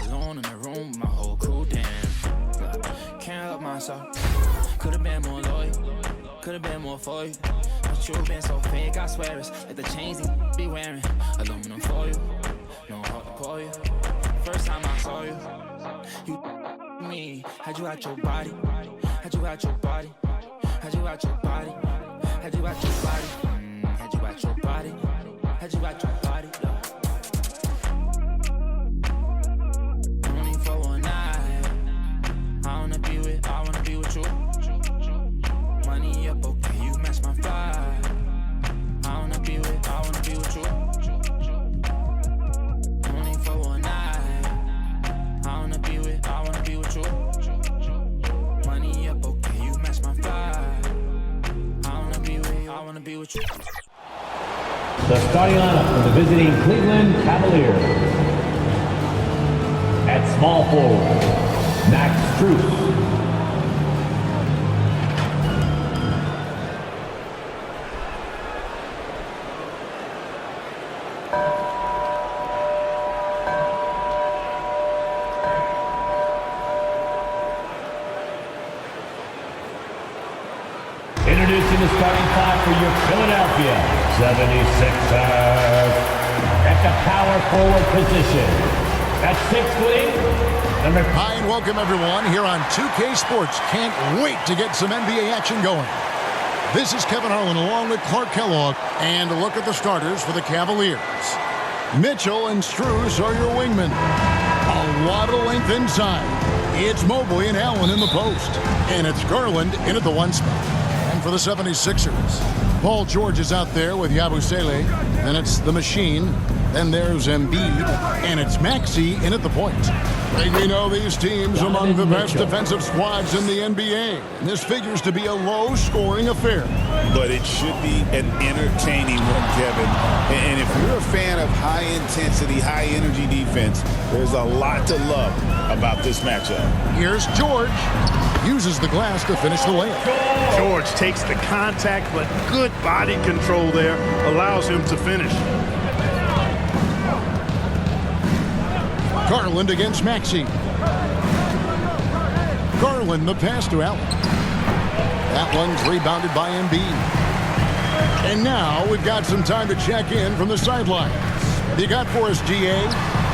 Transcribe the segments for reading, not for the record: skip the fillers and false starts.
alone in the room with my whole crew, damn. Can't help myself. Could've been more loyal, could've been more for you. But you been so fake, I swear it's like the chains you be wearing. Aluminum for you, no heart to call you. First time I saw you, you me. Had you out your body, had you out your body, had you out your body, had you out your body, had you out your body, had you out your body. Only for one night. I wanna be with you. Money up, okay, you match my vibe. I wanna be with you. Only for one night. I wanna be with you. Money up, okay, you match my vibe. I wanna be with you. The starting lineup for the visiting Cleveland Cavaliers. At small forward, Max Strus. Introducing the starting five for your Philadelphia 76ers. At the power forward position, at 6'3", number... Hi and welcome everyone here on 2K Sports. Can't wait to get some NBA action going. This is Kevin Harlan along with Clark Kellogg, and a look at the starters for the Cavaliers. Mitchell and Strus are your wingmen. A lot of length inside. It's Mobley and Allen in the post. And it's Garland in at the one spot. And for the 76ers, Paul George is out there with Yabusele. Then it's the Machine. Then there's Embiid. And it's Maxey in at the point. We know these teams among the best defensive squads in the NBA. And this figures to be a low-scoring affair. But it should be an entertaining one, Kevin. And if you're a fan of high-intensity, high-energy defense, there's a lot to love about this matchup. Here's George. Uses the glass to finish the layup. George takes the contact, but good body control there allows him to finish. Garland against Maxey. Garland the pass to Allen. That one's rebounded by Embiid. And now we've got some time to check in from the sidelines. What do you got for us, GA?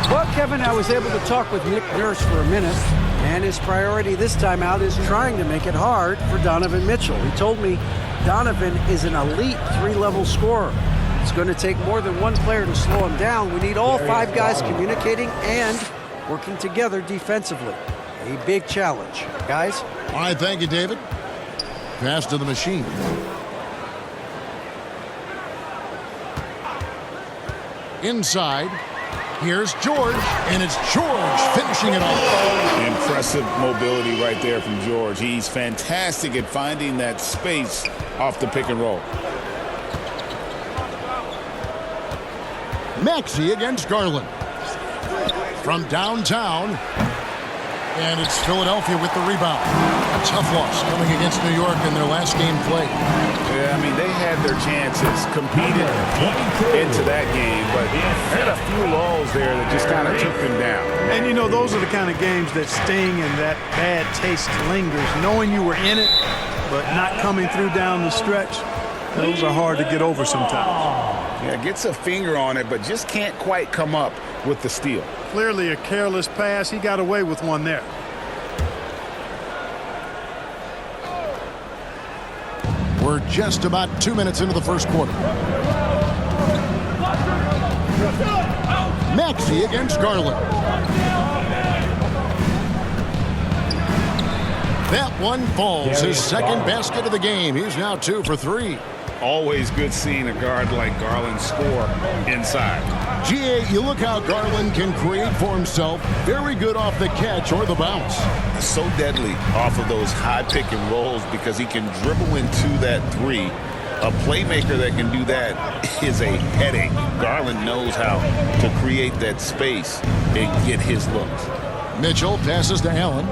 Well, Kevin, I was able to talk with Nick Nurse for a minute, and his priority this time out is trying to make it hard for Donovan Mitchell. He told me Donovan is an elite three-level scorer. It's going to take more than one player to slow him down. We need all five guys communicating and working together defensively. A big challenge. Guys? All right, thank you, David. Pass to the Machine. Inside. Here's George, and it's George finishing it off. Impressive mobility right there from George. He's fantastic at finding that space off the pick and roll. Maxey against Garland. From downtown. And it's Philadelphia with the rebound. A tough loss coming against New York in their last game played. Yeah, I mean, they had their chances, competed into that game, but had a few lulls there that just kind of took them down. And, you know, those are the kind of games that sting and that bad taste lingers. Knowing you were in it, but not coming through down the stretch, those are hard to get over sometimes. Yeah, gets a finger on it, but just can't quite come up with the steal. Clearly a careless pass. He got away with one there. We're just about 2 minutes into the first quarter. Maxey against Garland. That one falls. His second basket of the game. He's now 2 for 3. Always good seeing a guard like Garland score inside. GA, you look how Garland can create for himself. Very good off the catch or the bounce. So deadly off of those high pick and rolls because he can dribble into that three. A playmaker that can do that is a headache. Garland knows how to create that space and get his looks. Mitchell passes to Allen.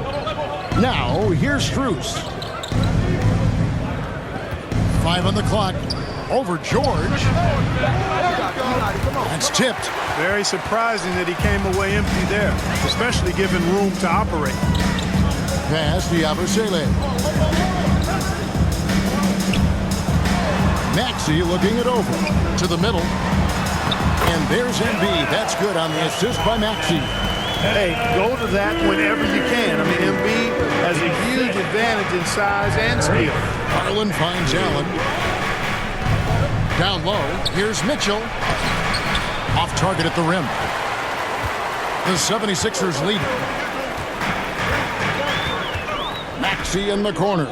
Now, here's Strus. 5 on the clock. Over George. That's It's tipped. Very surprising that he came away empty there, especially given room to operate. Pass to Yabusele. Maxey looking it over to the middle. And there's Embiid. That's good on the assist by Maxey. Hey, go to that whenever you can. I mean, Embiid has a huge advantage in size and speed. Garland finds Allen. Down low, here's Mitchell. Off target at the rim. The 76ers lead. Maxey in the corner.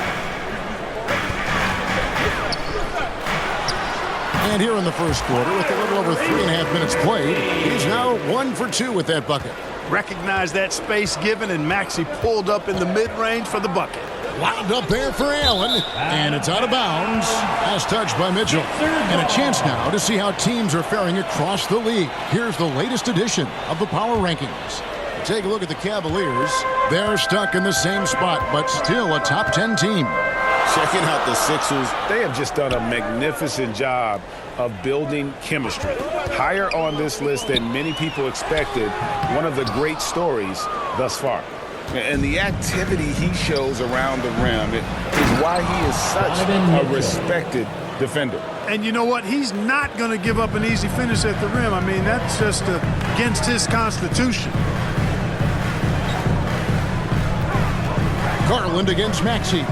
And here in the first quarter, with a little over 3.5 minutes played, he's now 1 for 2 with that bucket. Recognized that space given, and Maxey pulled up in the mid-range for the bucket. Wound up there for Allen, and it's out of bounds. Last touch by Mitchell. And a chance now to see how teams are faring across the league. Here's the latest edition of the Power Rankings. Take a look at the Cavaliers. They're stuck in the same spot, but still a top 10 team. Checking out the Sixers, they have just done a magnificent job of building chemistry. Higher on this list than many people expected. One of the great stories thus far. And the activity he shows around the rim is why he is such a respected defender. And you know what? He's not going to give up an easy finish at the rim. I mean, that's just against his constitution. Garland against Maxey.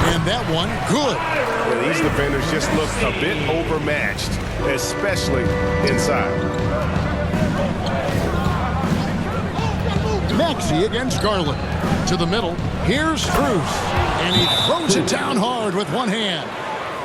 And that one, good. Well, these defenders just look a bit overmatched, especially inside. Maxey against Garland. To the middle. Here's Strus. And he throws it down hard with one hand.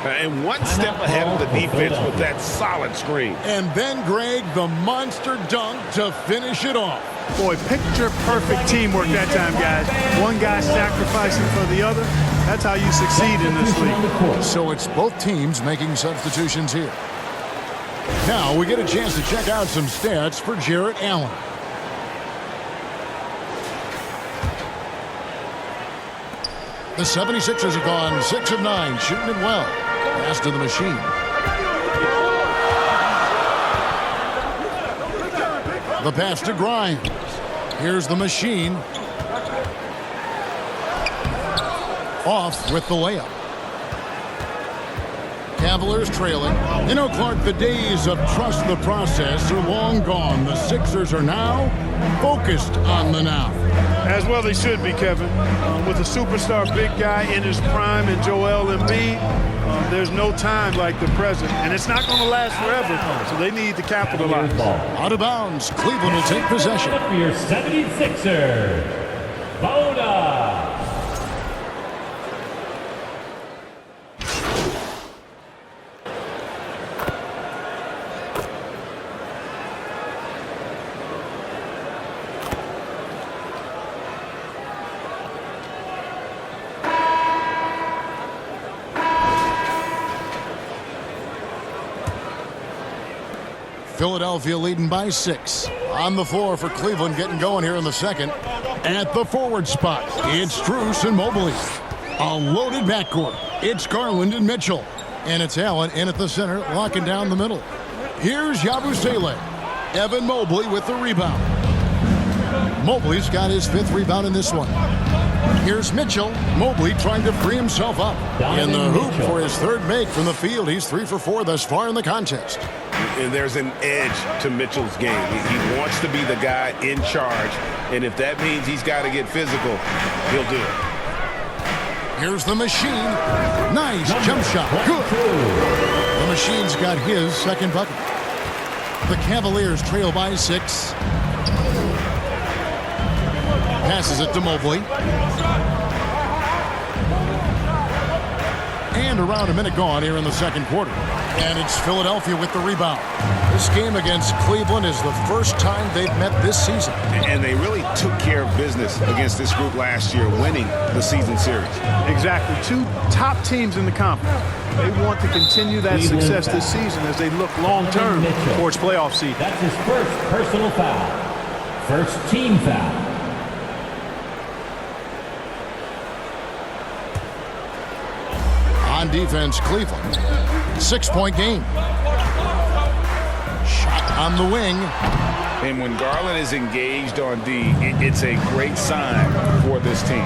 And one step ahead of the defense with that solid screen. And then, Greg, the monster dunk to finish it off. Boy, picture-perfect teamwork that time, guys. One guy sacrificing for the other. That's how you succeed in this league. So it's both teams making substitutions here. Now we get a chance to check out some stats for Jarrett Allen. The 76ers have gone 6 of 9, shooting it well. Pass to the machine. The pass to Grimes. Here's the machine. Off with the layup. Cavaliers trailing. You know, Clark, the days of trust the process are long gone. The Sixers are now focused on the now. As well they should be, Kevin. With a superstar big guy in his prime and Joel Embiid, there's no time like the present. And it's not going to last forever, so they need to capitalize. Out of bounds. Cleveland will take possession. For your 76ers, Boda. Philadelphia leading by 6. On the floor for Cleveland, getting going here in the second. At the forward spot, it's Strus and Mobley. A loaded backcourt. It's Garland and Mitchell. And it's Allen in at the center, locking down the middle. Here's Yabusele. Evan Mobley with the rebound. Mobley's got his 5th rebound in this one. Here's Mitchell. Mobley trying to free himself up. In the hoop for his 3rd make from the field. He's 3 for 4 thus far in the contest. And there's an edge to Mitchell's game. He wants to be the guy in charge, and if that means he's got to get physical, he'll do it. Here's the machine. Nice jump shot. Good. The machine's got his 2nd bucket. The Cavaliers trail by 6. Passes it to Mobley. And around a minute gone here in the second quarter. And it's Philadelphia with the rebound. This game against Cleveland is the first time they've met this season. And they really took care of business against this group last year, winning the season series. Exactly. 2 top teams in the conference. They want to continue that success this season as they look long-term towards playoff seeding. That's his first personal foul. First team foul. On on defense, Cleveland. 6-point game. Shot on the wing. And when Garland is engaged on D, it's a great sign for this team.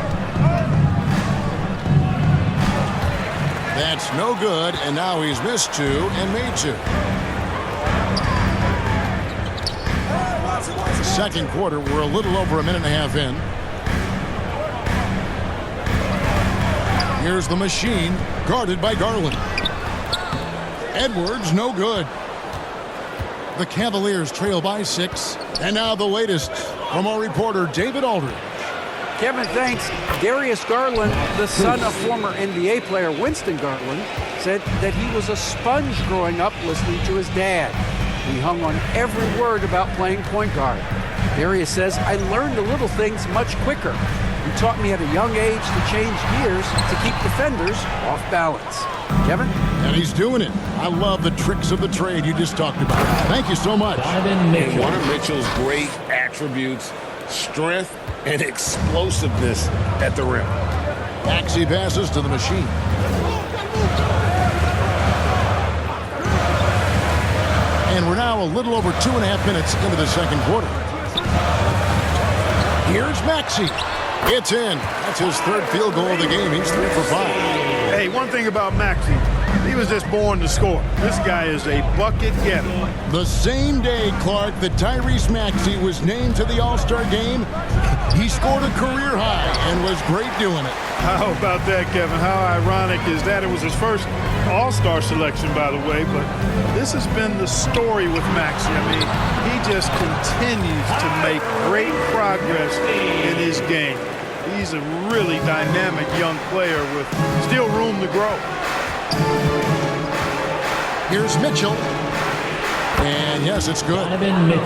That's no good, and now he's missed 2 and made 2. Second quarter, we're a little over a minute and a half in. Here's the machine, guarded by Garland. Edwards, no good. The Cavaliers trail by 6. And now the latest from our reporter, David Aldridge. Kevin, thanks. Darius Garland, the son of former NBA player Winston Garland, said that he was a sponge growing up listening to his dad. He hung on every word about playing point guard. Darius says, I learned the little things much quicker. He taught me at a young age to change gears to keep defenders off balance. Kevin? And he's doing it. I love the tricks of the trade you just talked about. Thank you so much. And one of Mitchell's great attributes, strength and explosiveness at the rim. Maxey passes to the machine. And we're now a little over 2.5 minutes into the second quarter. Here's Maxey. It's in. That's his third field goal of the game. He's 3 for 5. Hey, one thing about Maxey, he was just born to score. This guy is a bucket getter. The same day, Clark, that Tyrese Maxey was named to the All-Star game, he scored a career high and was great doing it. How about that, Kevin? How ironic is that? It was his first All-Star selection, by the way, but this has been the story with Maxey. I mean, he just continues to make great progress in his game. He's a really dynamic young player with still room to grow. Here's Mitchell. And yes, it's good.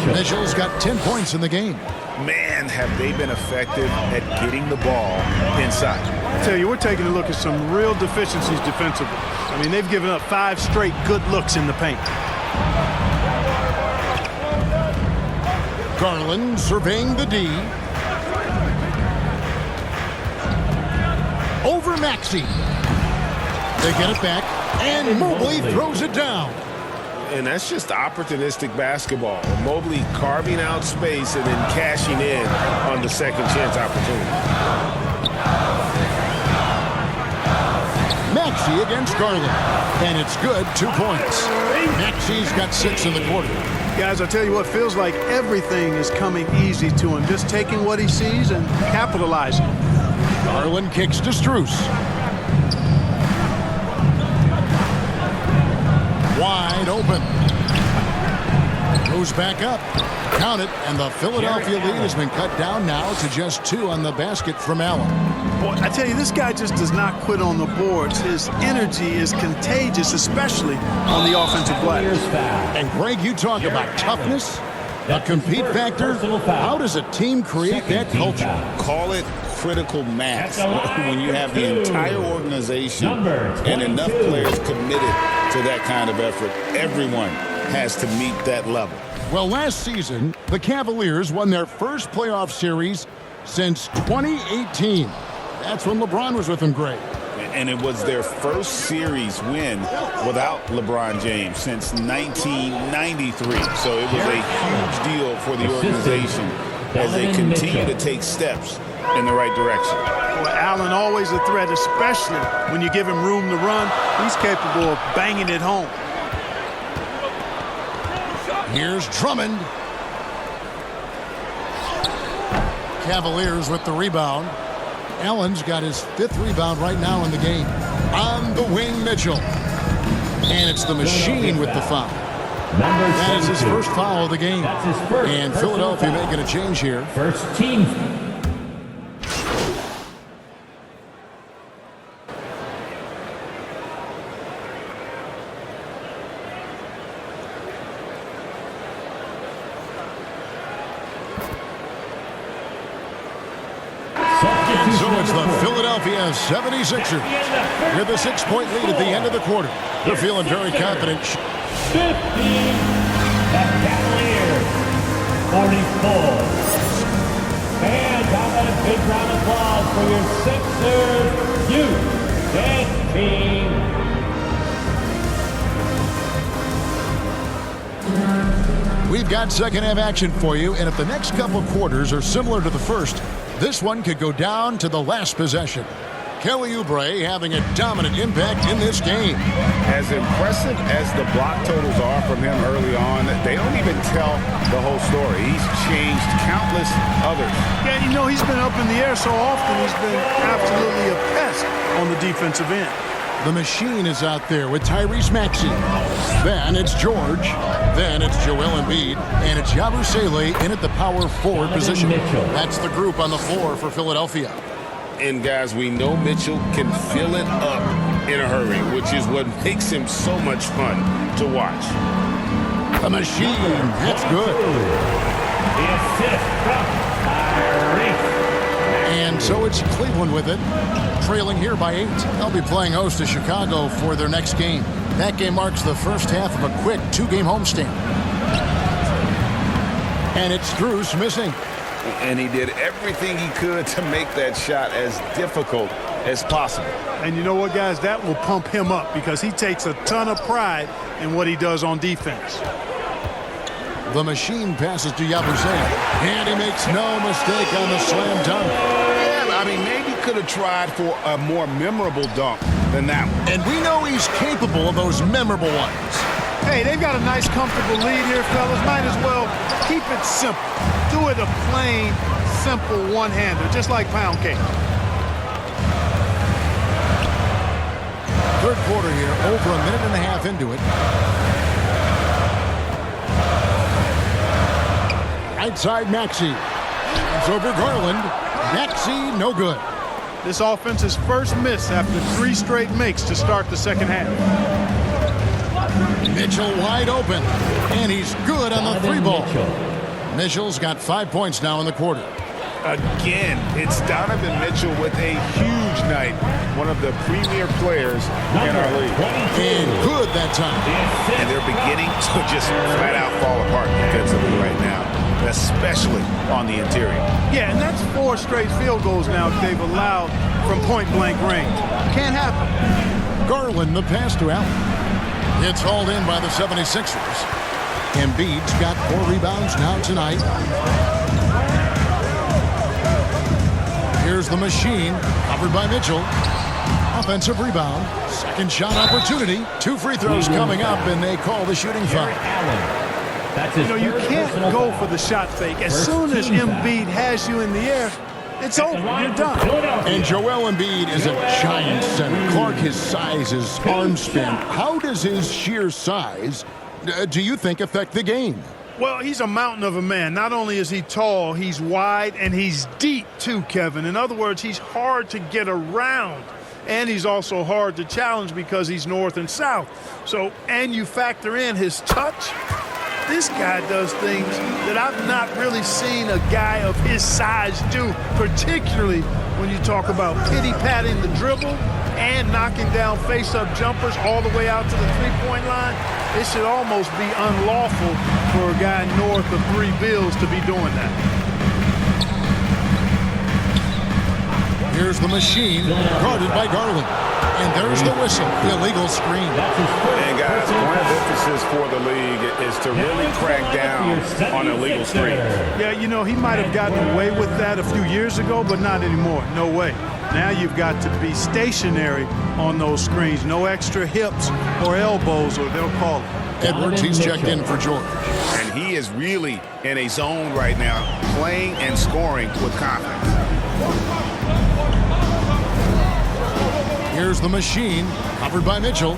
Mitchell's got 10 points in the game. Man, have they been effective at getting the ball inside. I tell you, we're taking a look at some real deficiencies defensively. I mean, they've given up 5 straight good looks in the paint. Garland surveying the D. Over Maxey. They get it back, and Mobley throws it down. And that's just opportunistic basketball. Mobley carving out space and then cashing in on the second chance opportunity. Maxey against Garland. And it's good, 2 points. Maxey's got 6 in the quarter. Guys, I tell you what, feels like everything is coming easy to him. Just taking what he sees and capitalizing. Garland kicks to Strus. Wide open. Goes back up. Count it, and the Philadelphia lead has been cut down now to just 2 on the basket from Allen. Boy, I tell you, this guy just does not quit on the boards. His energy is contagious, especially on the offensive glass. And Greg, you talk about toughness, a compete factor. How does a team create that culture? Call it critical mass. When you have the entire organization and enough players committed to that kind of effort, everyone has to meet that level. Well, last season, the Cavaliers won their first playoff series since 2018. That's when LeBron was with them, Greg. And it was their first series win without LeBron James since 1993. So it was a huge deal for the organization as they continue to take steps in the right direction. Well, Allen always a threat, especially when you give him room to run. He's capable of banging it home. Here's Drummond. Cavaliers with the rebound. Allen's got his 5th rebound right now in the game. On the wing, Mitchell. And it's the machine with the foul. That is his first foul of the game. And Philadelphia making a change here. First team. So it's the Philadelphia 76ers with a 6-point lead at the end of the quarter. They're feeling very confident. 50. The Cavaliers. 44. Fans, how about a big round of applause for your Sixers youth dance team. We've got second half action for you, and if the next couple quarters are similar to the first, this one could go down to the last possession. Kelly Oubre having a dominant impact in this game. As impressive as the block totals are from him early on, they don't even tell the whole story. He's changed countless others. Yeah, you know, he's been up in the air so often, he's been absolutely a pest on the defensive end. The machine is out there with Tyrese Maxey. Then it's George. Then it's Joel Embiid. And it's Yabusele in at the power forward position. That's the group on the floor for Philadelphia. And guys, we know Mitchell can fill it up in a hurry, which is what makes him so much fun to watch. The machine, that's good. The assist from Tyrese. And so it's Cleveland with it, trailing here by 8. They'll be playing host to Chicago for their next game. That game marks the first half of a quick 2-game homestand. And it's Strus missing. And he did everything he could to make that shot as difficult as possible. And you know what, guys? That will pump him up because he takes a ton of pride in what he does on defense. The machine passes to Yabusele, and he makes no mistake on the slam dunk. Yeah, I mean, maybe could have tried for a more memorable dunk than that one. And we know he's capable of those memorable ones. Hey, they've got a nice, comfortable lead here, fellas. Might as well keep it simple. Do it a plain, simple one-hander, just like pound cake. Third quarter here, over a minute and a half into it. Right side, Maxey. It's over Garland. Maxey, no good. This offense's first miss after 3 straight makes to start the second half. Mitchell wide open, and he's good on the 3-ball. Mitchell's got 5 points now in the quarter. Again, it's Donovan Mitchell with a huge night. One of the premier players in our league. And good that time. And they're beginning to just flat out fall apart defensively right now, especially on the interior. Yeah, and that's 4 straight field goals now that they've allowed from point-blank range. Can't happen. Garland, the pass to Allen. It's hauled in by the 76ers. Embiid's got 4 rebounds now tonight. Here's the machine, covered by Mitchell. Offensive rebound, second shot opportunity. 2 free throws coming up, and they call the shooting foul. You know, you can't go for the shot fake. As soon as Embiid has you in the air, it's over. You're done. And Joel Embiid is a giant center. Clark, his size, his arm span. How does his sheer size, do you think, affect the game? Well, he's a mountain of a man. Not only is he tall, he's wide, and he's deep too, Kevin. In other words, he's hard to get around. And he's also hard to challenge because he's north and south. So, and you factor in his touch. This guy does things that I've not really seen a guy of his size do, particularly when you talk about pity-patting the dribble and knocking down face-up jumpers all the way out to the three-point line. It should almost be unlawful for a guy north of 3 bills to be doing that. Here's the machine, guarded by Garland. And there's the whistle, the illegal screen. And guys, one of the emphasis for the league is to really crack down on illegal screens. Yeah, you know, he might have gotten away with that a few years ago, but not anymore. No way. Now you've got to be stationary on those screens. No extra hips or elbows, or they'll call it. Edwards, he's checked in for George. And he is really in a zone right now, playing and scoring with confidence. Here's the machine, covered by Mitchell.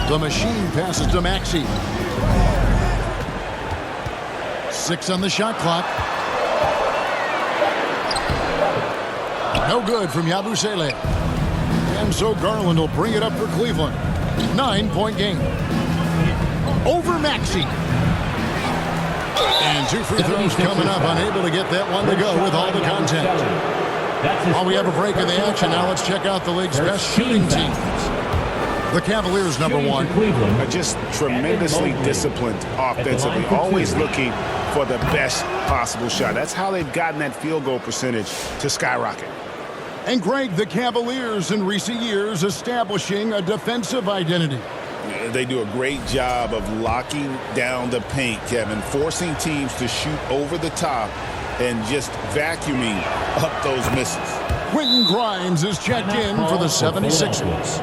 The machine passes to Maxey. 6 on the shot clock. No good from Yabusele. And so Garland will bring it up for Cleveland. 9-point game. Over Maxey. And 2 free throws coming up. Unable to get that one to go with all the contact. While we have a break in the action, now let's check out the league's best shooting teams. The Cavaliers, number 1. Are just tremendously disciplined offensively, always looking for the best possible shot. That's how they've gotten that field goal percentage to skyrocket. And Greg, the Cavaliers in recent years establishing a defensive identity. They do a great job of locking down the paint, Kevin, forcing teams to shoot over the top and just vacuuming up those misses. Quentin Grimes is checked in for the 76ers.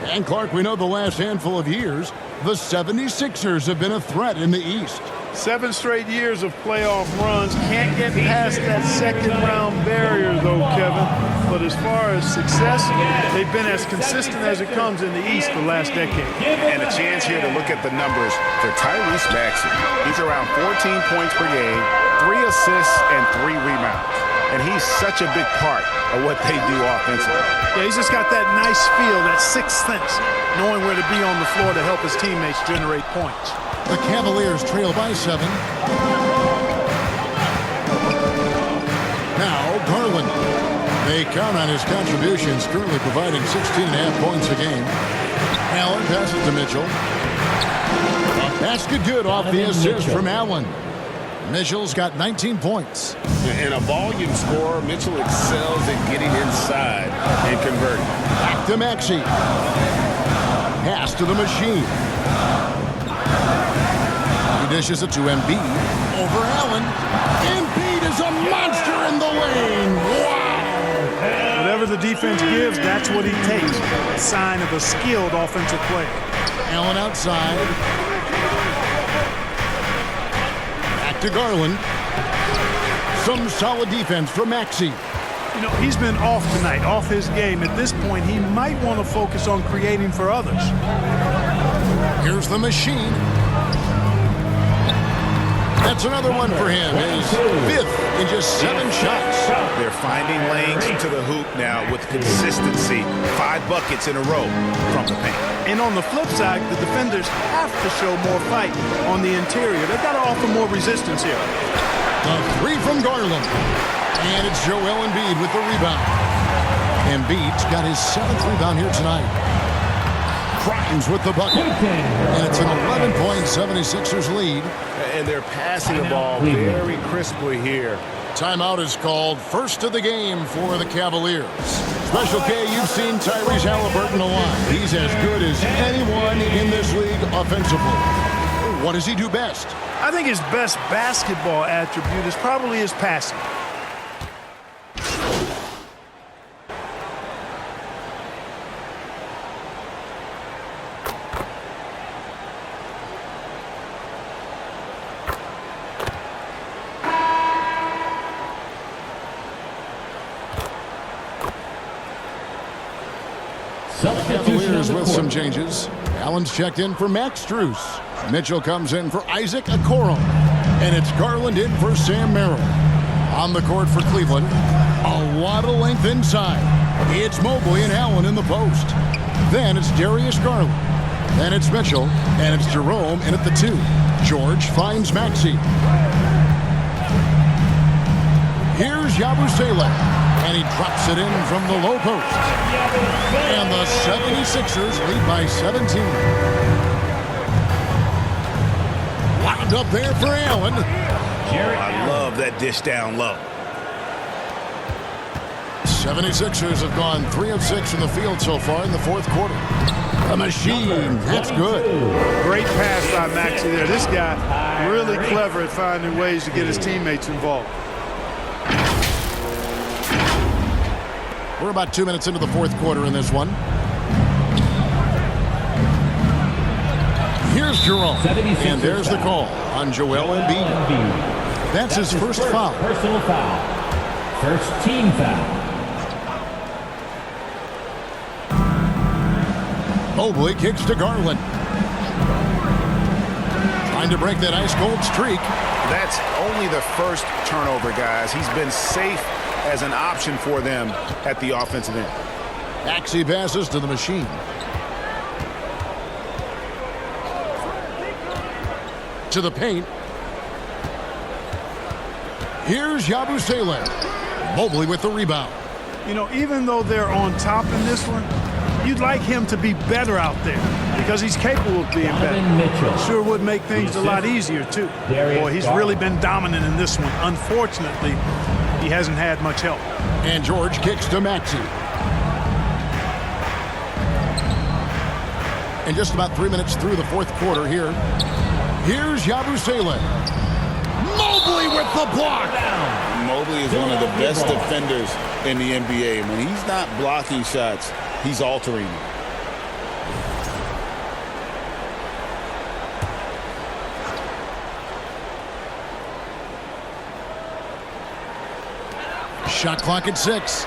And Clark, we know the last handful of years, the 76ers have been a threat in the East. 7 straight years of playoff runs. Can't get past that second-round barrier, though, Kevin. But as far as success, they've been as consistent as it comes in the East the last decade. And a chance here to look at the numbers for Tyrese Maxey. He's around 14 points per game, 3 assists, and 3 rebounds. And he's such a big part of what they do offensively. Yeah, he's just got that nice feel, that sixth sense, knowing where to be on the floor to help his teammates generate points. The Cavaliers trail by 7. Now Garland. They count on his contributions, currently providing 16.5 points a game. Allen passes to Mitchell. A basket good off the assist from Allen. Mitchell's got 19 points. And a volume scorer, Mitchell excels at getting inside and converting. Back to Maxey. Pass to the machine. He dishes it to Embiid. Over Allen. Embiid is a monster in the lane. Wow! Whatever the defense gives, that's what he takes. A sign of a skilled offensive player. Allen outside. To Garland. Some solid defense from Maxey. You know, he's been off tonight, off his game. At this point, he might want to focus on creating for others. Here's the machine. That's another one for him. His 5th in just 7 shots. They're finding lanes to the hoop now with consistency. 5 buckets in a row from the paint. And on the flip side, the defenders have to show more fight on the interior. They've got to offer more resistance here. A 3 from Garland. And it's Joel Embiid with the rebound. Embiid's got his 7th rebound here tonight. Grimes with the bucket. And it's an 11-point 76ers lead. And they're passing the ball very crisply here. Timeout is called. First of the game for the Cavaliers. Special K, you've seen Tyrese Halliburton a lot. He's as good as anyone in this league offensively. What does he do best? I think his best basketball attribute is probably his passing. Cavaliers with some changes. Allen's checked in for Max Strus. Mitchell comes in for Isaac Okoro. And it's Garland in for Sam Merrill. On the court for Cleveland, a lot of length inside. It's Mobley and Allen in the post. Then it's Darius Garland. Then it's Mitchell. And it's Jerome in at the 2. George finds Maxey. Here's Yabusele. And he drops it in from the low post. And the 76ers lead by 17. Lined up there for Allen. I love that dish down low. 76ers have gone 3 of 6 from the field so far in the 4th quarter. A machine. That's good. Great pass by Maxey there. This guy really clever at finding ways to get his teammates involved. We're about 2 minutes into the 4th quarter in this one. Here's Jerome. And there's the call on Joel Embiid. That's his first foul. Personal foul. First team foul. Mobley kicks to Garland. Trying to break that ice-cold streak. That's only the first turnover, guys. He's been safe as an option for them at the offensive end. Maxey passes to the machine. To the paint. Here's Yabusele. Mobley with the rebound. You know, even though they're on top in this one, you'd like him to be better out there because he's capable of being better. Mitchell. Sure would make things a lot easier, too. Boy, he's really been dominant in this one. Unfortunately, he hasn't had much help. And George kicks to Maxey. And just about 3 minutes through the fourth quarter here. Here's Yabusele. Mobley with the block. Mobley is one of the best defenders in the NBA. When he's not blocking shots, he's altering them. Shot clock at 6.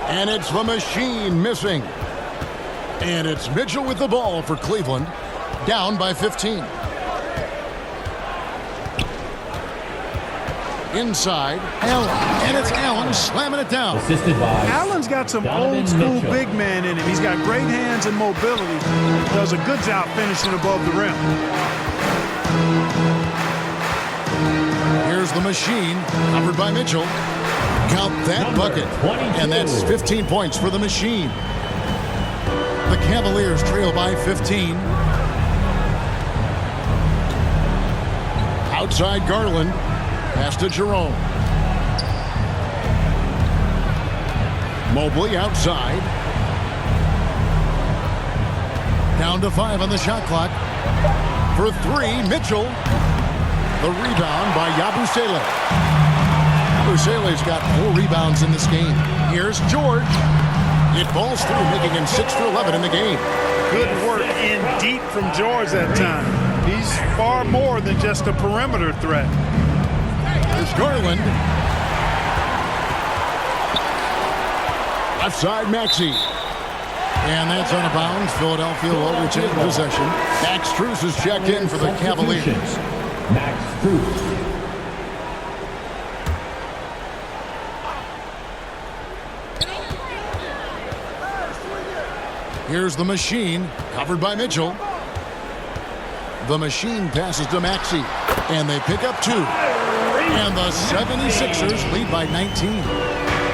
And it's the machine missing. And it's Mitchell with the ball for Cleveland. Down by 15. Inside, Allen. And it's Allen slamming it down. Assisted by Allen's got some Donovan old school Mitchell. big man in him. He's got great hands and mobility. Does a good job finishing above the rim. Here's the machine, covered by Mitchell. Count that Number bucket. 22. And that's 15 points for the machine. The Cavaliers trail by 15. Outside Garland. Pass to Jerome. Mobley outside. Down to 5 on the shot clock. For 3, Mitchell. The rebound by Yabusele. Yabusele's got 4 rebounds in this game. Here's George. It falls through, making him 6 for 11 in the game. Good work in deep from George that time. He's far more than just a perimeter threat. Here's Garland. Left side, Maxey. And that's out of bounds. Philadelphia will retain possession. Max Strus is checked in for the Cavaliers. Max Strus. Here's the machine, covered by Mitchell. The machine passes to Maxey, and they pick up 2. And the 76ers lead by 19.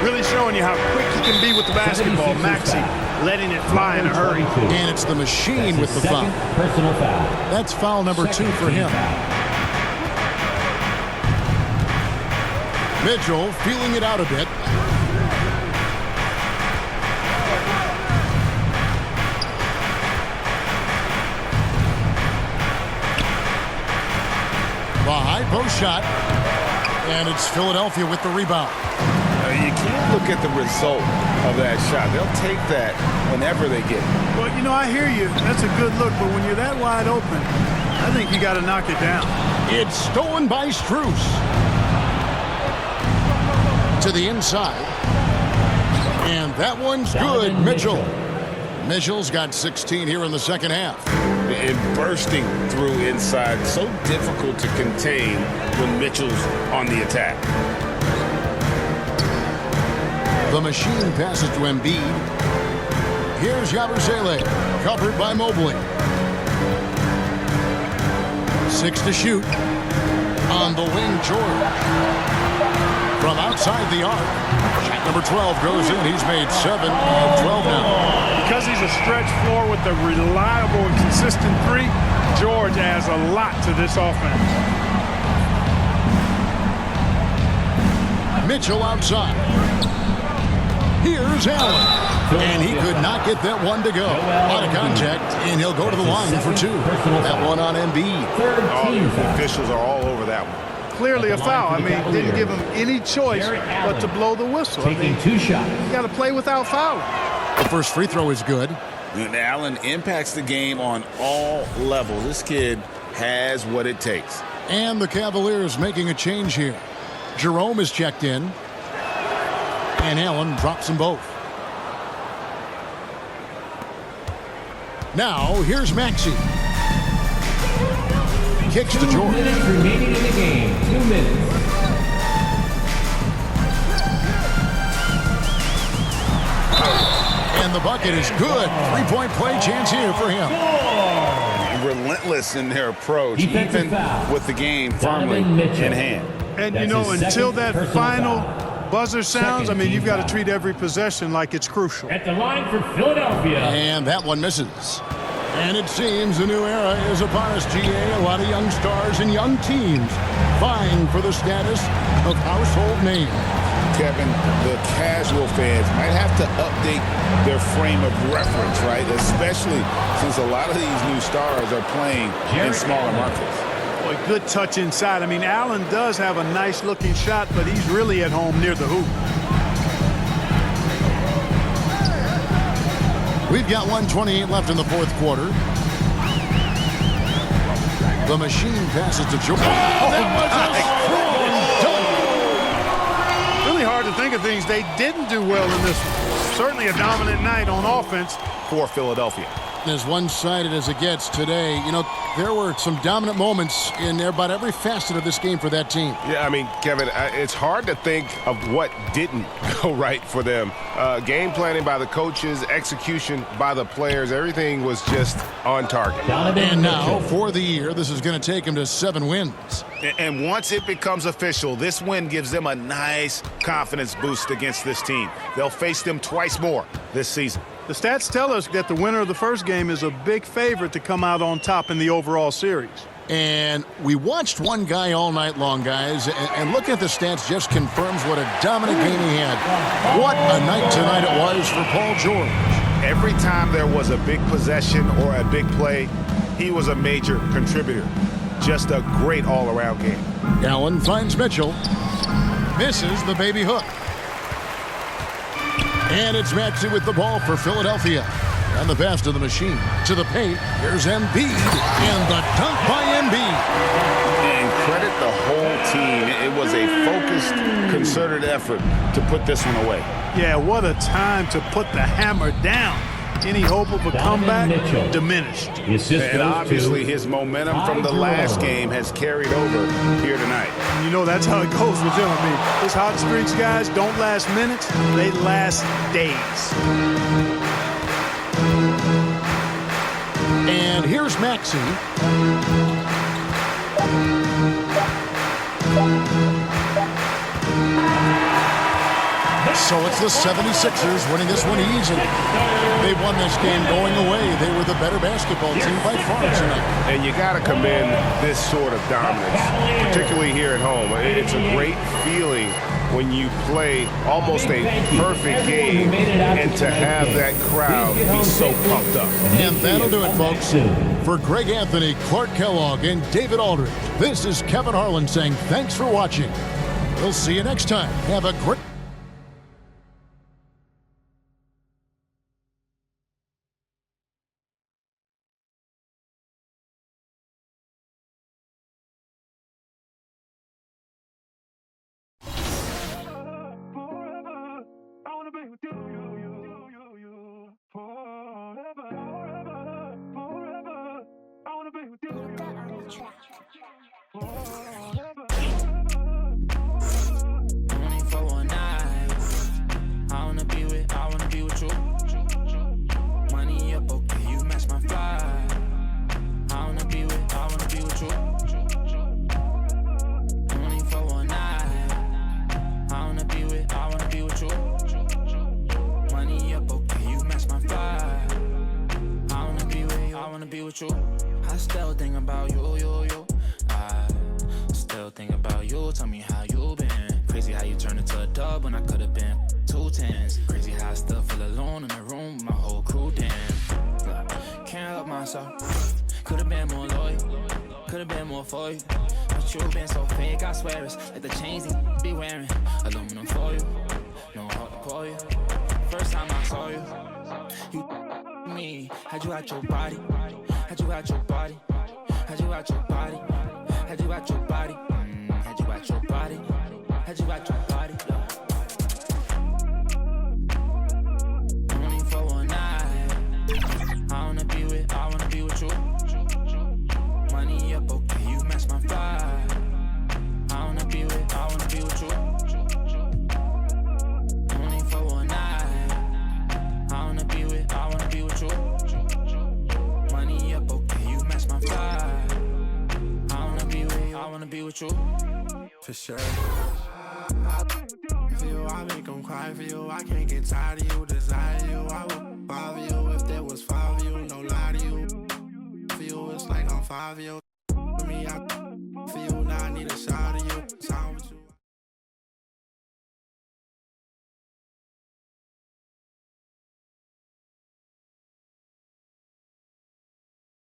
Really showing you how quick he can be with the basketball. Maxey letting it fly in a hurry. And it's the machine with the foul. Personal foul. That's foul number 2 for him. Mitchell feeling it out a bit. The high post shot. And it's Philadelphia with the rebound. You can't look at the result of that shot. They'll take that whenever they get it. Well, you know, I hear you. That's a good look, but when you're that wide open, I think you got to knock it down. It's stolen by Strus. To the inside. And that one's good. Mitchell. Mitchell's got 16 here in the second half. And bursting through inside. So difficult to contain when Mitchell's on the attack. The machine passes to Embiid. Here's Yabusele, covered by Mobley. 6 to shoot. On the wing, George. From outside the arc. Shot number 12 goes in. He's made 7 of 12 now. Because he's a stretch floor with a reliable and consistent 3, George adds a lot to this offense. Mitchell outside. Here's Allen. And he could not get that one to go. Out of contact, and he'll go to the line for 2. That one on Embiid. Oh, the officials are all over that one. Clearly a foul. I mean, didn't give him any choice but to blow the whistle. I Taking mean, 2 shots. you got to play without fouling. The first free throw is good. And Allen impacts the game on all levels. This kid has what it takes. And the Cavaliers making a change here. Jerome is checked in. And Allen drops them both. Now, here's Maxey. Kicks to 2 George. minutes remaining in the game. 2 minutes. And the bucket is good. 3-point play chance here for him. Relentless in their approach, Defensive even foul. with the game firmly Donovan Mitchell. in hand. And, That's you know, his until second that personal final foul. buzzer sounds, I Second mean, you've got to team treat every possession like it's crucial. At the line for Philadelphia. And that one misses. And it seems a new era is upon us, GA. A lot of young stars and young teams vying for the status of household name. Kevin, the casual fans might have to update their frame of reference, right? Especially since a lot of these new stars are playing in smaller markets. Boy, good touch inside. I mean, Allen does have a nice-looking shot, but he's really at home near the hoop. We've got 1:28 left in the fourth quarter. The machine passes to Jordan. Really hard to think of things they didn't do well in this one. Certainly a dominant night on offense for Philadelphia. As one-sided as it gets today, you know, there were some dominant moments in about every facet of this game for that team. Yeah, I mean, Kevin, it's hard to think of what didn't go right for them. Game planning by the coaches, execution by the players, everything was just on target. And now, for the year, this is going to take them to 7 wins. And once it becomes official, this win gives them a nice confidence boost against this team. They'll face them twice more this season. The stats tell us that the winner of the first game is a big favorite to come out on top in the overall series. And we watched one guy all night long, guys, and looking at the stats just confirms what a dominant game he had. What a night tonight it was for Paul George. Every time there was a big possession or a big play, he was a major contributor. Just a great all-around game. Allen finds Mitchell. Misses the baby hook. And it's Maxey with the ball for Philadelphia. And the pass to the machine. To the paint. Here's Embiid. And the dunk by Embiid. And credit the whole team. It was a focused, concerted effort to put this one away. Yeah, what a time to put the hammer down. Any hope of a comeback diminished. And obviously his momentum from the last game has carried over here tonight. You know, that's how it goes with him. I mean, his hot streaks, guys, don't last minutes. They last days. And here's Maxey. So it's the 76ers winning this one easily. They won this game going away. They were the better basketball team by far tonight. And you got to commend this sort of dominance, particularly here at home. It's a great feeling when you play almost a perfect game and to have that crowd be so pumped up. And that'll do it, folks. For Greg Anthony, Clark Kellogg, and David Aldridge, this is Kevin Harlan saying thanks for watching. We'll see you next time. Have a great I still think about you. I still think about you. Tell me how you been. Crazy how you turned into a dub when I could have been 2 10s. Crazy how I still feel alone in the room with my whole crew. Damn, can't help myself. Could have been more loyal. Could have been more for you. But you been so fake, I swear it's like the chains you be wearing. Aluminum for you. No heart to call you. First time I saw you, you me. Had you out your body. Had you out your body, had you out your body, had you out your body, had you out your body, had you out your body. Only for one night. I wanna be with you. Money up, okay, you match my vibe. I wanna be with you. Only for one night. I wanna be with you. Money up, okay, you match my vibe. I wanna be with you. For sure. For you, I make them cry. For you, I can't get tired of you. Desire you, I would bother you if there was 5 of you. No lie to you. For you, it's like I'm 5 of you.